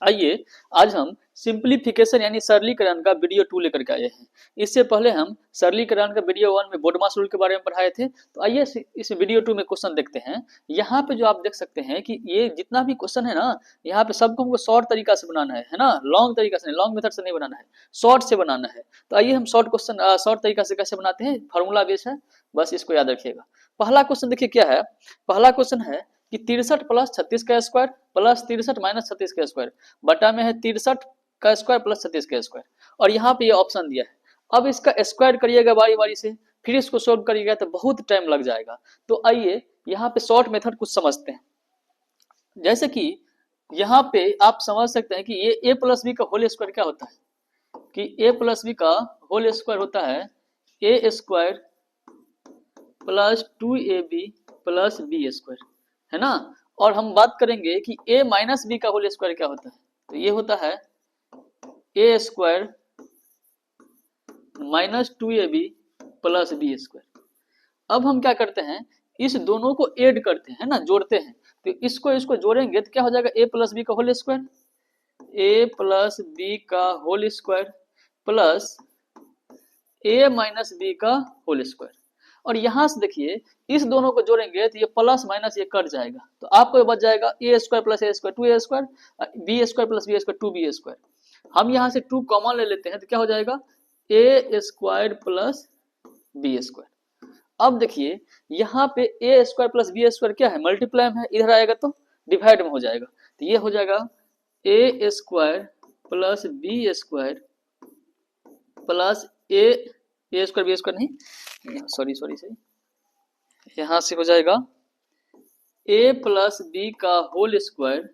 आइए आज हम सिंप्लीफिकेशन यानी सरलीकरण का वीडियो 2 लेकर के आए हैं। इससे पहले हम सरलीकरण का वीडियो 1 में बोडमास रूल के बारे में पढ़ाए थे। तो आइए इस वीडियो 2 में क्वेश्चन देखते हैं। यहाँ पे जो आप देख सकते हैं कि ये जितना भी क्वेश्चन है ना, यहाँ पे सबको हमको शॉर्ट तरीका से बनाना है ना, लॉन्ग तरीका से नहीं, लॉन्ग मेथड से नहीं बनाना है, शॉर्ट से बनाना है। तो आइए हम शॉर्ट तरीका से कैसे बनाते हैं, फार्मूला बेस है, बस इसको याद रखिएगा। पहला क्वेश्चन देखिए क्या है। पहला क्वेश्चन है कि 63 प्लस 36 का स्क्वायर प्लस 63 माइनस 36 का स्क्वायर बटा में है 63 का स्क्वायर प्लस 36 का स्क्वायर, और यहाँ पे ये ऑप्शन दिया है। अब इसका स्क्वायर करिएगा बारी बारी से, फिर इसको सोल्व करिएगा तो बहुत टाइम लग जाएगा। तो आइए यहाँ पे शॉर्ट मेथड कुछ समझते हैं। जैसे कि यहाँ पे आप समझ सकते हैं कि ये a प्लस बी का होल स्क्वायर क्या होता है, कि a प्लस बी का होल स्क्वायर होता है a square plus 2ab plus B square, है ना। और हम बात करेंगे कि a माइनस बी का होल स्क्वायर क्या होता है, तो ये होता है a square minus 2ab plus B square. अब हम क्या करते हैं, इस दोनों को ऐड करते हैं ना, जोड़ते हैं। तो इसको जोड़ेंगे तो क्या हो जाएगा, a प्लस बी का whole square, a plus B का whole square plus a minus B का होल स्क्वायर। और यहां से देखिए इस दोनों को जोड़ेंगे तो ये प्लस माइनस ये कट जाएगा, तो आपको बच जाएगा a square plus a square 2a square, B square plus B square 2b square. हम यहाँ से 2 कॉमन ले लेते हैं तो क्या हो जाएगा a square plus B square. अब देखिए यहाँ पे a square plus B square क्या है, मल्टीप्लाई में है, इधर आएगा तो डिवाइड में हो जाएगा। तो ये हो जाएगा a square plus B square plus a square B square नहीं, सॉरी, यहाँ से हो जाएगा a प्लस बी का whole square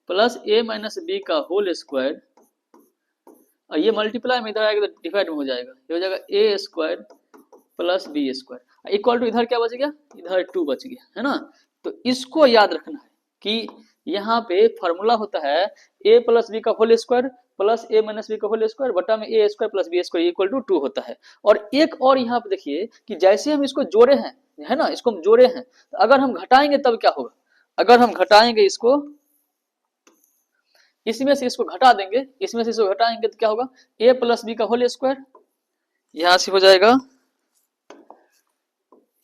plus a minus B का होल स्क्वायर, और ये मल्टीप्लाई में इधर आएगा तो डिवाइड में हो जाएगा, ये हो जाएगा a square plus B square equal to इधर क्या बच गया, इधर 2 बच गया, है ना। तो इसको याद रखना है कि यहाँ पे फॉर्मूला होता है a प्लस बी का whole square plus a minus B का होल स्क्वायर बटा में a square plus B square equal to 2 होता है। और एक और यहाँ पे देखिए कि जैसे हम इसको जोड़े हैं, है ना, इसको हम जोड़े हैं, तो अगर हम घटाएंगे तब क्या होगा, अगर हम घटाएंगे इसको, इसमें से इसको घटा देंगे, इसमें से इसको घटाएंगे तो क्या होगा, a प्लस बी का होल स्क्वायर, यहाँ से हो जाएगा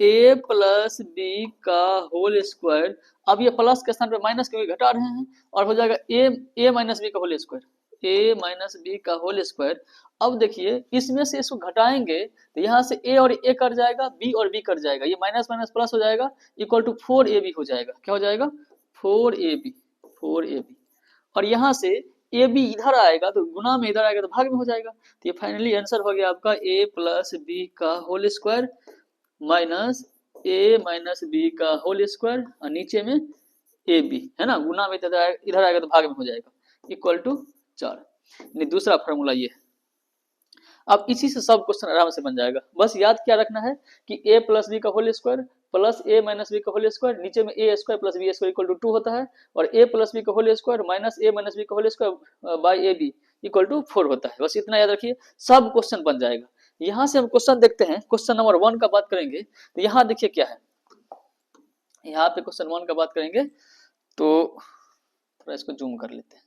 a प्लस बी का होल स्क्वायर। अब ये प्लस के स्थान पे माइनस क्योंकि घटा रहे हैं, और हो जाएगा a माइनस बी का whole square, a minus B का होल स्क्वायर। अब देखिए इसमें से इसको घटाएंगे तो यहाँ से a और a कट जाएगा, b और b कट जाएगा, ये माइनस माइनस प्लस हो जाएगा, इक्वल टू 4ab हो जाएगा। क्या हो जाएगा 4ab। और यहाँ से ए बी इधर आएगा तो गुना में, इधर आएगा तो भाग में हो जाएगा। तो ये फाइनली आंसर हो गया आपका a प्लस बी का whole square minus a minus B का होल स्क्वायर, और नीचे में ए बी, है ना, गुना में इधर आएगा तो भाग में हो जाएगा, इक्वल टू 4। दूसरा फॉर्मूला ये है। अब इसी से सब क्वेश्चन आराम से बन जाएगा। बस याद क्या रखना है कि a प्लस बी का whole square plus a minus B का होल स्क्वायर, नीचे में a square plus B square equal to 2 होता है, और a प्लस बी का whole square minus a minus B का whole square by A B equal to 4 होता है। बस इतना याद रखिए, सब क्वेश्चन बन जाएगा। यहाँ से हम क्वेश्चन देखते हैं, क्वेश्चन नंबर 1 का बात करेंगे। तो यहाँ देखिए क्या है, यहाँ पे क्वेश्चन 1 का बात करेंगे तो थोड़ा इसको जूम कर लेते हैं।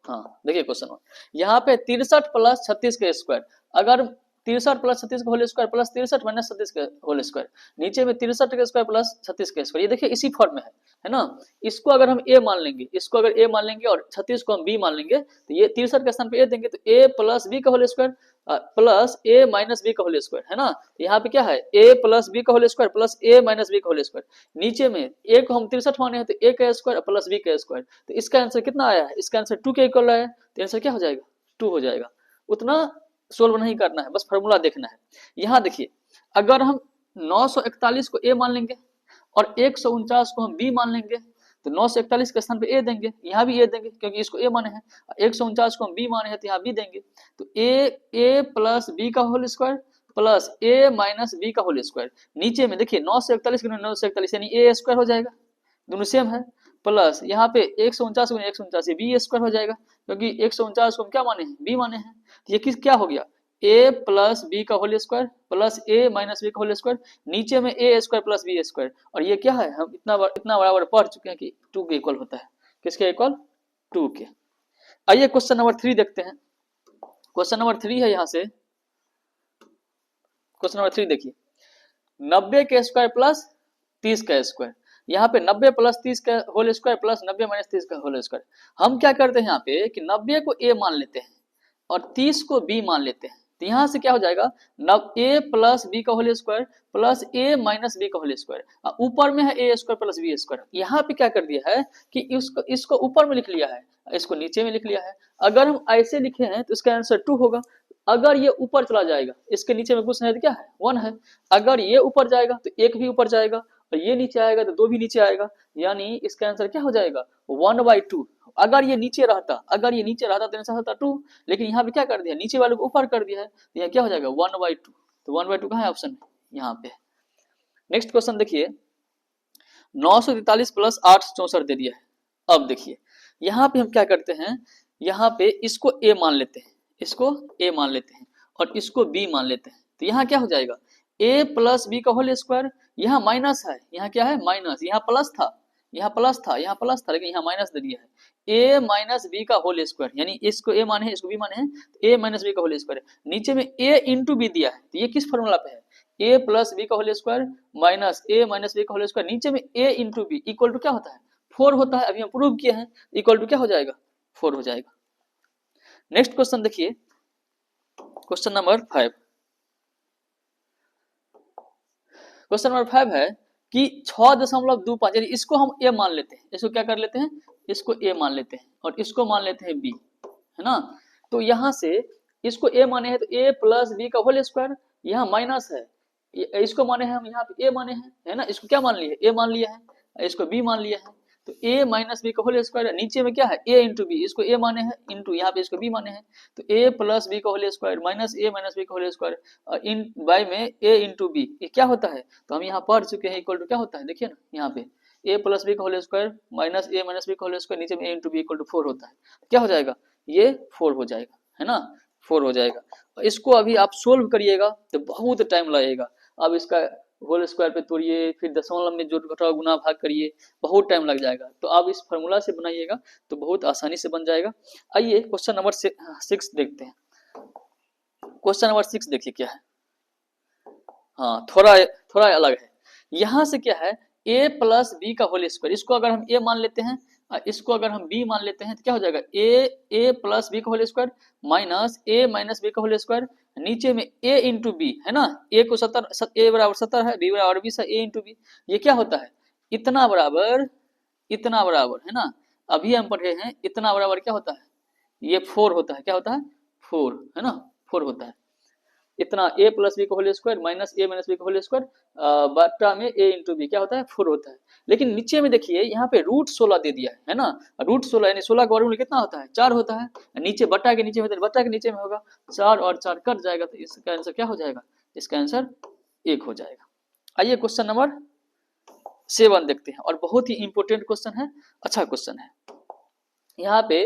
हाँ देखिए क्वेश्चन 1, यहाँ पे 63 प्लस 36 का स्क्वायर, अगर 63 प्लस 36 का होल स्क्वायर प्लस 63 माइनस 36 का होल स्क्वायर, नीचे में 63 का स्क्वायर प्लस 36 का स्क्वायर, ये देखिए इसी फॉर्म में है ना। इसको अगर हम a मान लेंगे, इसको अगर a मान लेंगे और 36 को हम b मान लेंगे, तो ये 63 के स्थान पे a देंगे तो a प्लस बी का whole square plus a minus B का होल स्क्वायर, है ना। यहाँ पे क्या है a प्लस बी का whole square plus a minus B का होल स्क्वायर, नीचे में a को हम 63 माने हैं तो a का स्क्वायर प्लस b का स्क्वायर। तो इसका आंसर कितना आया है, इसका आंसर 2 के इक्वल आया है, तो आंसर क्या हो जाएगा 2 हो जाएगा। उतना सोल्व नहीं करना है, बस फॉर्मूला देखना है। यहाँ देखिए अगर हम 941 को a मान लेंगे और 149 को हम b मान लेंगे, तो 941 के स्थान पे a देंगे, यहाँ भी a देंगे क्योंकि इसको a माने हैं, 149 को हम b माने हैं तो यहाँ b देंगे। तो a प्लस बी का whole square plus a minus B का होल स्क्वायर, नीचे में देखिए 941 गुना 941 यानी a स्क्वायर हो जाएगा, दोनों सेम है, प्लस यहाँ पे 149 गुना 149 बी स्क्वायर हो जाएगा, क्योंकि 149 को हम क्या माने हैं b माने हैं। तो ये किस क्या हो गया ए प्लस बी का होल स्क्वायर प्लस ए माइनस बी का होल स्क्वायर, नीचे में ए स्क्वायर प्लस बी स्क्वायर, और ये क्या है, हम इतना बराबर पढ़ चुके हैं कि 2 के इक्वल होता है। किसके इक्वल? 2 के। आइए क्वेश्चन नंबर 3 देखते हैं। क्वेश्चन नंबर 3 है, यहाँ से क्वेश्चन नंबर 3 देखिए, 90 के स्क्वायर प्लस 30 का स्क्वायर, यहाँ पे 90 प्लस 30 का होल स्क्वायर प्लस 90 माइनस 30 का होल स्क्वायर। हम क्या करते हैं यहाँ पे कि 90 को a मान लेते हैं और 30 को b मान लेते हैं, तो यहाँ से क्या हो जाएगा, a प्लस बी का whole square plus a minus B का होल स्क्वायर, ऊपर में है a square plus B square. यहाँ पे क्या कर दिया है कि इसको ऊपर में लिख लिया है, इसको नीचे में लिख लिया है। अगर हम ऐसे लिखे हैं तो इसका आंसर 2 होगा। अगर ये ऊपर चला जाएगा, इसके नीचे में कुछ नहीं तो क्या है, 1 है। अगर ये ऊपर जाएगा तो 1 भी ऊपर जाएगा, और ये नीचे आएगा तो 2 भी नीचे आएगा, यानी इसका आंसर क्या हो जाएगा, 1/2। अगर ये नीचे रहता तो आंसर होता 2, लेकिन यहाँ पे क्या कर दिया, नीचे वाले को ऊपर कर दिया है, तो यहाँ क्या हो जाएगा 1/2। तो 1/2 कहाँ है ऑप्शन में, यहाँ पे। नेक्स्ट क्वेश्चन देखिए, 943 प्लस 864 दे दिया है। अब देखिए यहाँ पे हम क्या करते हैं, यहाँ पे इसको a मान लेते हैं, इसको a मान लेते हैं और इसको b मान लेते हैं, तो यहाँ क्या हो जाएगा, a प्लस बी का होल स्क्वायर, यहाँ माइनस है, यहाँ क्या है माइनस, यहाँ प्लस था, लेकिन यहाँ माइनस दे दिया है, a माइनस बी का होल स्क्वायर, यानी इसको a माने हैं इसको b माने हैं, तो a माइनस बी का होल स्क्वायर, नीचे में a इंटू बी दिया है, तो ये किस फॉर्मूला पे है, a प्लस बी का whole square minus a minus B का होल स्क्वायर, नीचे में a into B equal to क्या होता है, 4 होता है। अभी हम प्रूव किए हैं, इक्वल टू क्या हो जाएगा, 4 हो जाएगा। नेक्स्ट क्वेश्चन देखिए, क्वेश्चन नंबर 5। क्वेश्चन नंबर 5 है कि 6.25, यानी इसको हम a मान लेते हैं, इसको क्या कर लेते हैं, इसको a मान लेते हैं और इसको मान लेते हैं b, है ना। तो यहाँ से इसको a माने हैं तो a प्लस बी का होल स्क्वायर, यहाँ माइनस है, इसको माने हैं हम यहाँ पे a माने हैं, है ना, इसको क्या मान लिया, a मान लिया है, इसको b मान लिया है, तो a माइनस बी का होल स्क्वायर, नीचे में क्या है a इंटू बी, इसको a माने हैं इंटू यहाँ पे इसको b माने हैं, तो a प्लस बी का whole square minus a minus B का होल स्क्वायर इन बाय में a इंटू बी, ये क्या होता है, तो हम यहाँ पढ़ चुके हैं, इक्वल टू क्या होता है, देखिए ना यहाँ पे a प्लस बी का whole square minus a minus B का होल स्क्वायर, नीचे में a into B equal to 4 होता है, क्या हो जाएगा, ये 4 हो जाएगा, है ना, 4 हो जाएगा। इसको अभी आप सोल्व करिएगा तो बहुत टाइम लगेगा, अब इसका होल स्क्वायर पे तोड़िए, फिर दशमलव में जोड़ घटाओ गुना भाग करिए, बहुत टाइम लग जाएगा। तो आप इस फार्मूला से बनाइएगा तो बहुत आसानी से बन जाएगा। आइए क्वेश्चन नंबर 6 देखते हैं। क्वेश्चन नंबर 6 देखिए क्या है, हाँ थोड़ा अलग है। यहाँ से क्या है, a प्लस बी का होल स्क्वायर, इसको अगर हम a मान लेते हैं, इसको अगर हम b मान लेते हैं तो क्या हो जाएगा, a प्लस बी का whole square minus a minus B का होल स्क्वायर, नीचे में a इंटू बी, है ना, a को 70, a बराबर 70 है, b बराबर 20 है, a इंटू बी, ये क्या होता है, इतना बराबर है ना। अभी हम पढ़े हैं इतना बराबर क्या होता है, ये 4 होता है, क्या होता है 4, है ना, 4 होता है। इतना a प्लस बी का whole square minus a minus B का होल स्क्वायर बटा में a इंटू बी क्या होता है, 4 होता है। लेकिन नीचे में देखिए यहाँ पे रूट 16 दे दिया है ना, रूट 16 यानी 16 का वर्गमूल कितना होता है, 4 होता है, नीचे बटा के नीचे में, बटा के नीचे में होगा 4 और 4 कट जाएगा, तो इसका आंसर क्या हो जाएगा, इसका आंसर 1 हो जाएगा। आइए क्वेश्चन नंबर 7 देखते हैं, और बहुत ही इंपॉर्टेंट क्वेश्चन है, अच्छा क्वेश्चन है। यहाँ पे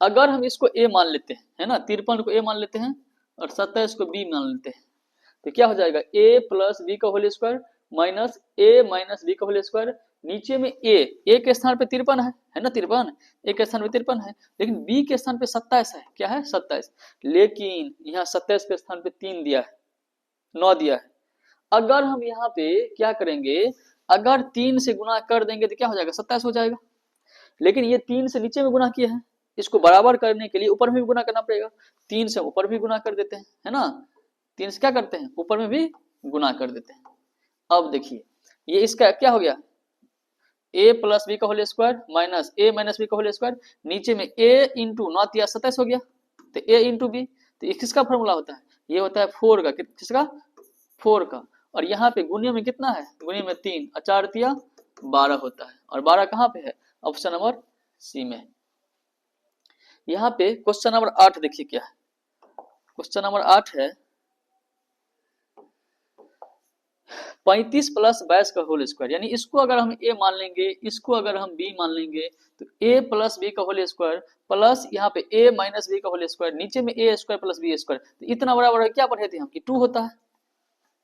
अगर हम इसको a मान लेते हैं, है ना, 53 को a मान लेते हैं और 27 को b मान लेते हैं, तो क्या हो जाएगा, a प्लस बी का whole square minus a minus B का होल स्क्वायर, नीचे में a के स्थान पे 53 है ना, 53 a के स्थान पे 53 है, लेकिन b के स्थान पे 27 है, क्या है 27, लेकिन यहाँ 27 के स्थान पे 3 दिया है, 9 दिया है। अगर हम यहाँ पे क्या करेंगे, अगर 3 से गुना कर देंगे तो क्या हो जाएगा, 27 हो जाएगा, लेकिन ये 3 से नीचे में गुना किया है, इसको बराबर करने के लिए ऊपर में भी गुना करना पड़ेगा, 3 से ऊपर भी गुना कर देते हैं, है ना, 3 से क्या करते हैं, ऊपर में भी गुना कर देते हैं। अब देखिए ये इसका क्या हो गया, a प्लस बी का whole square minus a minus B का होल स्क्वायर, नीचे में a इंटू 9 या 27 हो गया, तो a इंटू बी, तो ये किसका फॉर्मूला होता है, ये होता है 4 का, किसका 4 का, और यहाँ पे गुने में कितना है, गुने में 3 और 4 तिया 12 होता है, और 12 कहाँ पे है, ऑप्शन नंबर सी में। यहाँ पे क्वेश्चन नंबर 8 देखिए क्या है, क्वेश्चन नंबर 8 है, 35 प्लस 22 का होल स्क्वायर, यानी इसको अगर हम a मान लेंगे, इसको अगर हम b मान लेंगे, तो a प्लस बी का होल स्क्वायर प्लस यहाँ पे a माइनस बी का होल स्क्वायर, नीचे में a square plus B square, तो इतना बराबर क्या पढ़े थे हम कि 2 होता है,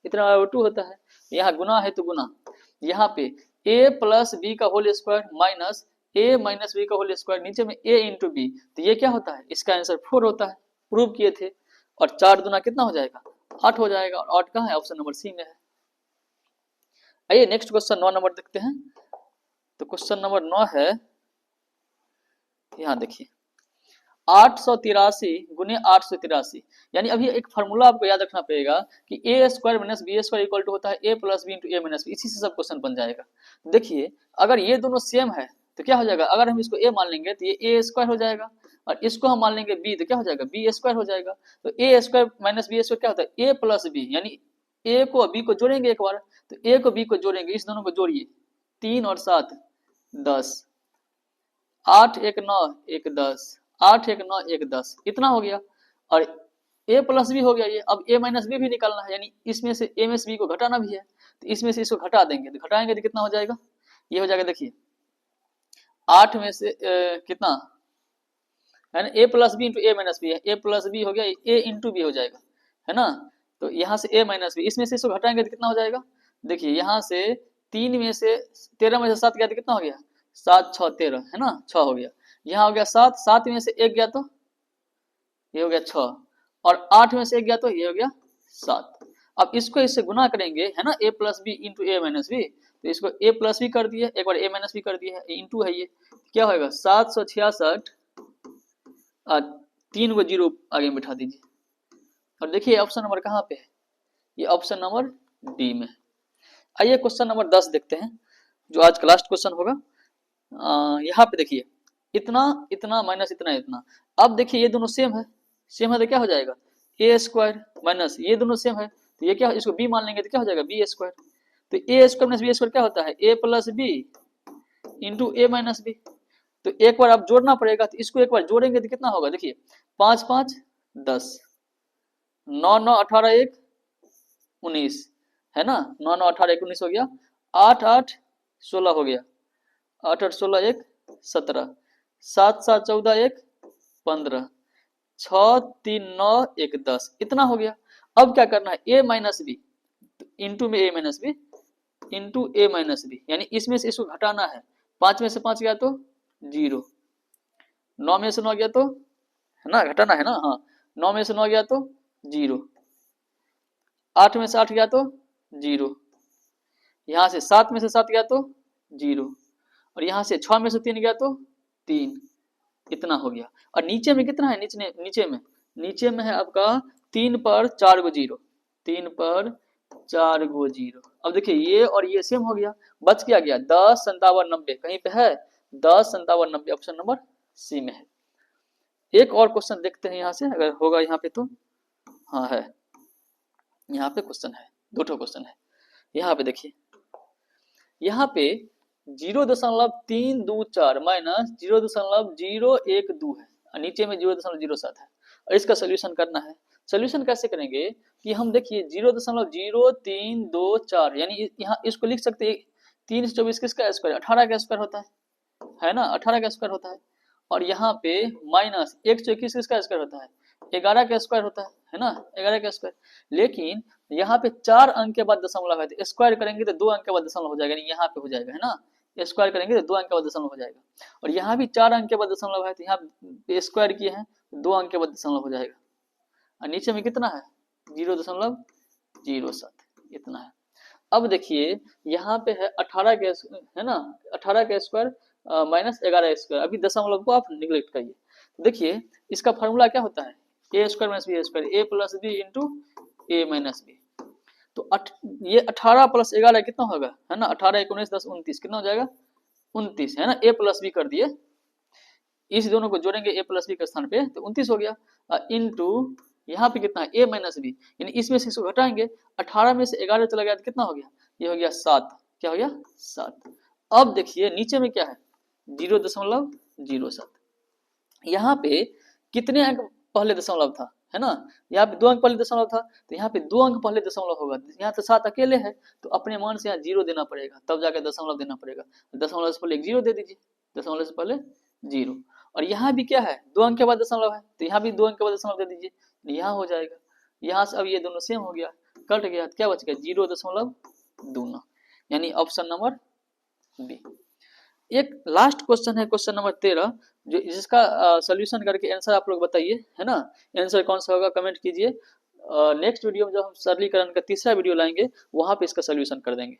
इतना बराबर 2 होता है। यहाँ गुना है तो गुना, यहाँ पे a प्लस बी का whole square minus a minus B का होल स्क्वायर, नीचे में a इंटू बी, तो ये क्या होता है, इसका आंसर 4 होता है, प्रूव किए थे। और 4 दुना कितना हो जाएगा, 8 हो जाएगा, और 8 कहाँ है, ऑप्शन नंबर सी में है। आइए नेक्स्ट क्वेश्चन 9 नंबर देखते हैं। तो क्वेश्चन नंबर 9 है, यहाँ देखिए 883 गुने 883, यानी अभी एक फार्मूला आपको याद रखना पड़ेगा कि A square minus B square equal to होता है A plus B into A minus B, इसी से सब क्वेश्चन बन जाएगा। देखिए अगर ये दोनों सेम है तो क्या हो जाएगा, अगर हम इसको ए मान लेंगे तो ये ए स्क्वायर हो जाएगा, और इसको हम मान लेंगे बी तो क्या हो जाएगा, बी स्क्वायर हो जाएगा। तो ए स्क्वायर माइनस बी स्क्वायर क्या होता है, ए प्लस बी, यानी ए को बी को जोड़ेंगे एक बार, तो ए को बी को जोड़ेंगे, इस दोनों को जोड़िए, 3 और 7 10, 8 1 9 1 10, 8 1 9 1 10, इतना हो गया। और a प्लस बी हो गया ये, अब a माइनस बी भी निकालना है, यानी इसमें से a में से b को घटाना भी है, तो इसमें से इसको घटा देंगे, तो घटाएंगे तो कितना हो जाएगा, ये हो जाएगा, देखिए 8 में से कितना है ना, a plus B into A minus B है, a प्लस बी हो गया, a इंटू बी हो जाएगा, है ना। तो यहाँ से a माइनस बी, इसमें से इसको घटाएंगे तो कितना हो जाएगा, देखिए यहाँ से 3 में से 13 में से 7 गया तो कितना हो गया, 7 6 13, है ना, 6 हो गया। यहाँ हो गया 7, 7 में से 1 गया तो ये हो गया 6, और 8 में से 1 गया तो ये हो गया 7। अब इसको इससे गुना करेंगे, है ना, a plus B into A minus B, तो इसको a प्लस बी कर दिए, एक बार a माइनस बी कर दिया है, इंटू है ये, क्या होगा 766, 3 को जीरो आगे में बिठा दीजिए, और देखिए ऑप्शन नंबर कहाँ पे है, ये ऑप्शन नंबर डी में। आइए क्वेश्चन नंबर 10 देखते हैं, जो आज का लास्ट क्वेश्चन होगा। यहाँ पे देखिए इतना इतना माइनस इतना इतना, अब देखिए ये दोनों सेम है, सेम है तो क्या हो जाएगा, ए स्क्वायर माइनस ये दोनों सेम है, तो ये क्या, इसको बी मान लेंगे तो क्या हो जाएगा, बी स्क्वायर। तो ए स्क्वायर माइनस बी स्क्वायर क्या होता है, A plus B into A minus B. तो एक बार आप जोड़ना पड़ेगा, तो इसको एक बार जोड़ेंगे तो कितना होगा, देखिए 5 5 10, 9 9 18 1 19, है ना, 9 9 18 1 19 हो गया, 8 8 16 हो गया, 8 8 16 1 17, 7 7 14 1 15, 6 3 9 1 10, इतना हो गया। अब क्या करना है, ए माइनस बी इंटू में ए minus B into A minus B, यानी इसमें से इसको घटाना है, 5 में से 5 गया तो 0, 9 में से 9 गया तो, है ना, घटाना है ना, हाँ 9 में से 9 गया तो 0, 8 में से 8 गया तो 0, यहाँ से 7 में से 7 गया तो 0, और यहाँ से 6 में से 3 गया तो 3, इतना हो गया। और नीचे में कितना है, नीचे में है आपका 3 पर 4 गो 0, 3 पर 4 गो 0। अब देखिए ये और ये सेम हो गया, बच क्या गया 10 57 90, कहीं पे है 10 57 90, ऑप्शन नंबर सी में है। एक और क्वेश्चन देखते हैं यहाँ से, अगर होगा यहाँ पे तो, हाँ है, यहाँ पे क्वेश्चन है, 2 क्वेश्चन है। यहाँ पे देखिए, यहाँ पे 0.324 माइनस 0.012 है, और नीचे में 0.07 है, और इसका सोल्यूशन करना है। सोल्यूशन कैसे करेंगे कि हम देखिए 0.0324, यानी यहाँ इसको लिख सकते हैं 3 से 24 किसका स्क्वायर, 18 का स्क्वायर होता है ना, 18 का स्क्वायर होता है। और यहाँ पे माइनस 1 से 21 किसका स्क्वायर होता है, 11 का स्क्वायर होता है ना, 11 का स्क्वायर। लेकिन यहाँ पे 4 अंक के बाद दशमलव है, तो स्क्वायर करेंगे तो 2 अंक के बाद दशमलव हो जाएगा, यहाँ पे हो जाएगा, है ना, स्क्वायर करेंगे तो 2 अंक के बाद दशमलव हो जाएगा। और यहाँ भी 4 अंक के बाद दशमलव है, तो यहाँ स्क्वायर किए हैं 2 अंक के बाद दशमलव हो जाएगा। और नीचे में कितना है 0.07, इतना है। अब देखिए यहाँ पे है 18 के, है ना, 18 का स्क्वायर माइनस 11 स्क्वायर, अभी दशमलव को आप निगलेक्ट करिए। देखिए इसका फार्मूला क्या होता है, ए square minus B square, A plus B into A minus B. तो ये 18 प्लस 11 कितना होगा, है ना, 18 19 10 29, कितना हो जाएगा 29, है ना, ए प्लस बी कर दिए, इस दोनों को जोड़ेंगे ए प्लस बी के स्थान पे तो 29 हो गया, इंटू यहाँ पे कितना है ए माइनस बी, यानी इसमें से इसको घटाएंगे, 18 में से 11 चला गया तो कितना हो गया, ये हो गया 7, क्या हो गया 7। अब देखिए नीचे में क्या है 0.07, यहाँ पे कितने अंक पहले दशमलव था, है ना। यहाँ पे 2 अंक पहले दशमलव था, तो यहाँ पे 2 अंक पहले दशमलव होगा, यहाँ तो 7 अकेले है, तो अपने मान से यहाँ 0 देना पड़ेगा, तब जाके दशमलव देना पड़ेगा। दशमलव से पहले एक 0 दे दीजिए, दशमलव से पहले 0। और यहाँ भी क्या है, 2 अंक के बाद दशमलव है, तो यहाँ भी 2 अंक के बाद दशमलव दे दीजिए, यहाँ हो जाएगा। यहाँ से अब ये दोनों सेम हो गया, कट गया, तो क्या बच गया 0.2, यानी ऑप्शन नंबर बी। एक लास्ट क्वेश्चन है, क्वेश्चन नंबर 13, जो जिसका सोल्यूशन करके आंसर आप लोग बताइए, है ना। आंसर कौन सा होगा कमेंट कीजिए। नेक्स्ट वीडियो में जब हम सरलीकरण का तीसरा वीडियो लाएंगे, वहां पे इसका सोल्यूशन कर देंगे।